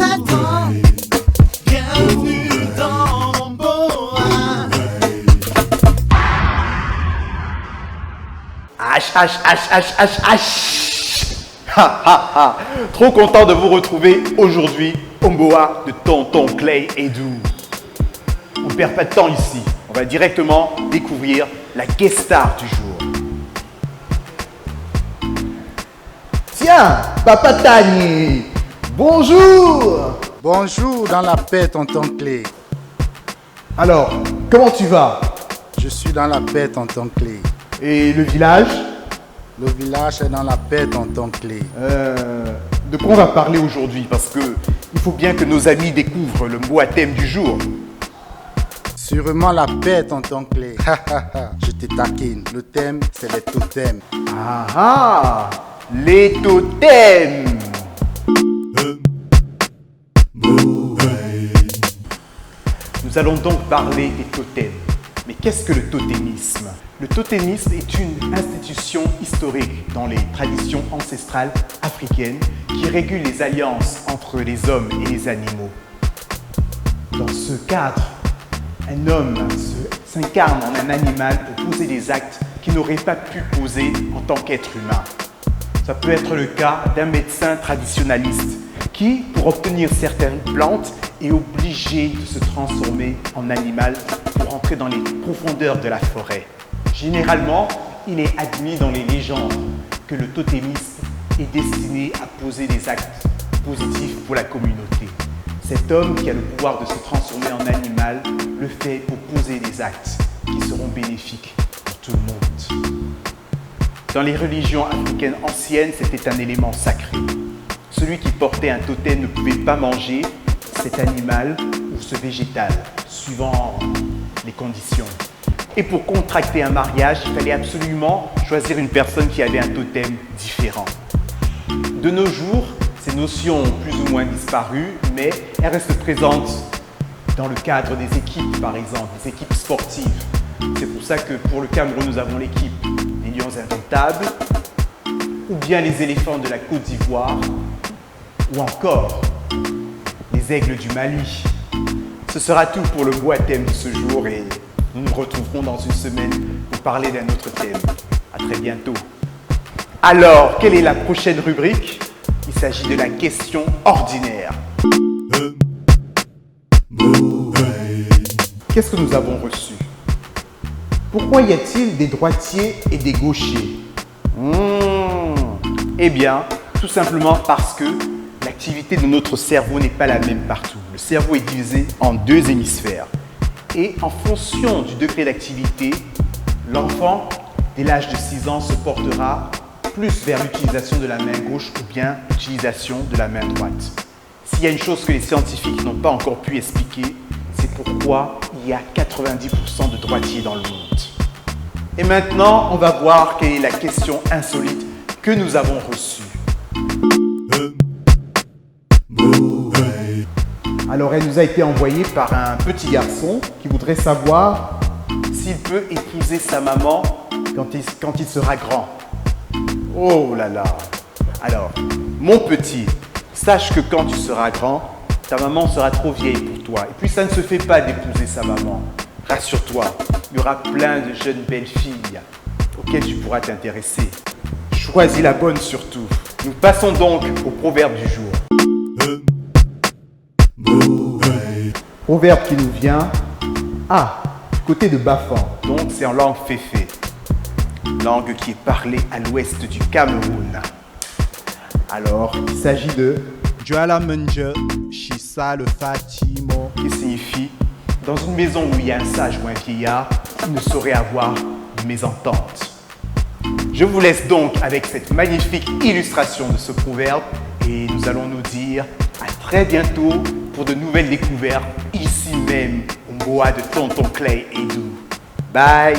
attend. Bienvenue dans Boa. Ha ha ha. Trop content de vous retrouver aujourd'hui au Boa de Tonton Clay et Dou. On ne perd pas de temps ici. On va directement découvrir la guest star du jour. Tiens, Papa Tani, bonjour. Bonjour dans la paix, tonton Clé. Alors, comment tu vas? Je suis dans la paix, tonton Clé. Et le village? Le village est dans la paix, tonton Clé. De quoi on va parler aujourd'hui? Parce que il faut bien que nos amis découvrent le mot à thème du jour. Sûrement la paix, tonton Clé. Je te taquine. Le thème, c'est les totems. Ah ah, les totems. Nous allons donc parler des totems. Mais qu'est-ce que le totémisme? Le totémisme est une institution historique dans les traditions ancestrales africaines qui régule les alliances entre les hommes et les animaux. Dans ce cadre, un homme s'incarne en un animal pour poser des actes qu'il n'aurait pas pu poser en tant qu'être humain. Ça peut être le cas d'un médecin traditionnaliste qui, pour obtenir certaines plantes, est obligé de se transformer en animal pour entrer dans les profondeurs de la forêt. Généralement, il est admis dans les légendes que le totémisme est destiné à poser des actes positifs pour la communauté. Cet homme qui a le pouvoir de se transformer en animal le fait pour poser des actes qui seront bénéfiques pour tout le monde. Dans les religions africaines anciennes, c'était un élément sacré. Celui qui portait un totem ne pouvait pas manger cet animal ou ce végétal, suivant les conditions. Et pour contracter un mariage, il fallait absolument choisir une personne qui avait un totem différent. De nos jours, ces notions ont plus ou moins disparu, mais elles restent présentes dans le cadre des équipes, par exemple, des équipes sportives. C'est pour ça que pour le Cameroun, nous avons l'équipe des Lions Indomptables, ou bien les éléphants de la Côte d'Ivoire, ou encore les aigles du Mali. Ce sera tout pour le mot à thème de ce jour et nous nous retrouverons dans une semaine pour parler d'un autre thème. À très bientôt. Alors, quelle est la prochaine rubrique? Il s'agit de la question ordinaire. Qu'est-ce que nous avons reçu? Pourquoi y a-t-il des droitiers et des gauchers? Eh bien, tout simplement parce que l'activité de notre cerveau n'est pas la même partout. Le cerveau est divisé en deux hémisphères. Et en fonction du degré d'activité, l'enfant, dès l'âge de 6 ans, se portera plus vers l'utilisation de la main gauche ou bien l'utilisation de la main droite. S'il y a une chose que les scientifiques n'ont pas encore pu expliquer, c'est pourquoi il y a 90% de droitiers dans le monde. Et maintenant, on va voir quelle est la question insolite que nous avons reçue. Alors, elle nous a été envoyée par un petit garçon qui voudrait savoir S'il peut épouser sa maman quand il sera grand. Oh là là! Alors, mon petit, sache que quand tu seras grand, ta maman sera trop vieille pour toi. Et puis ça ne se fait pas d'épouser sa maman. Rassure-toi, il y aura plein de jeunes belles filles auxquelles tu pourras t'intéresser. Choisis la bonne surtout. Nous passons donc au proverbe du jour. proverbe qui nous vient du côté de Bafan. Donc c'est en langue féfé, langue qui est parlée à l'ouest du Cameroun. Alors, Il s'agit de Joala Munje, Shisa le Fatimo. qui signifie dans une maison où il y a un sage ou un vieillard, il ne saurait avoir de mésentente. Je vous laisse donc avec cette magnifique illustration de ce proverbe et nous allons nous dire à très bientôt pour de nouvelles découvertes ici même au Boa de Tonton Clay et Dou. Bye!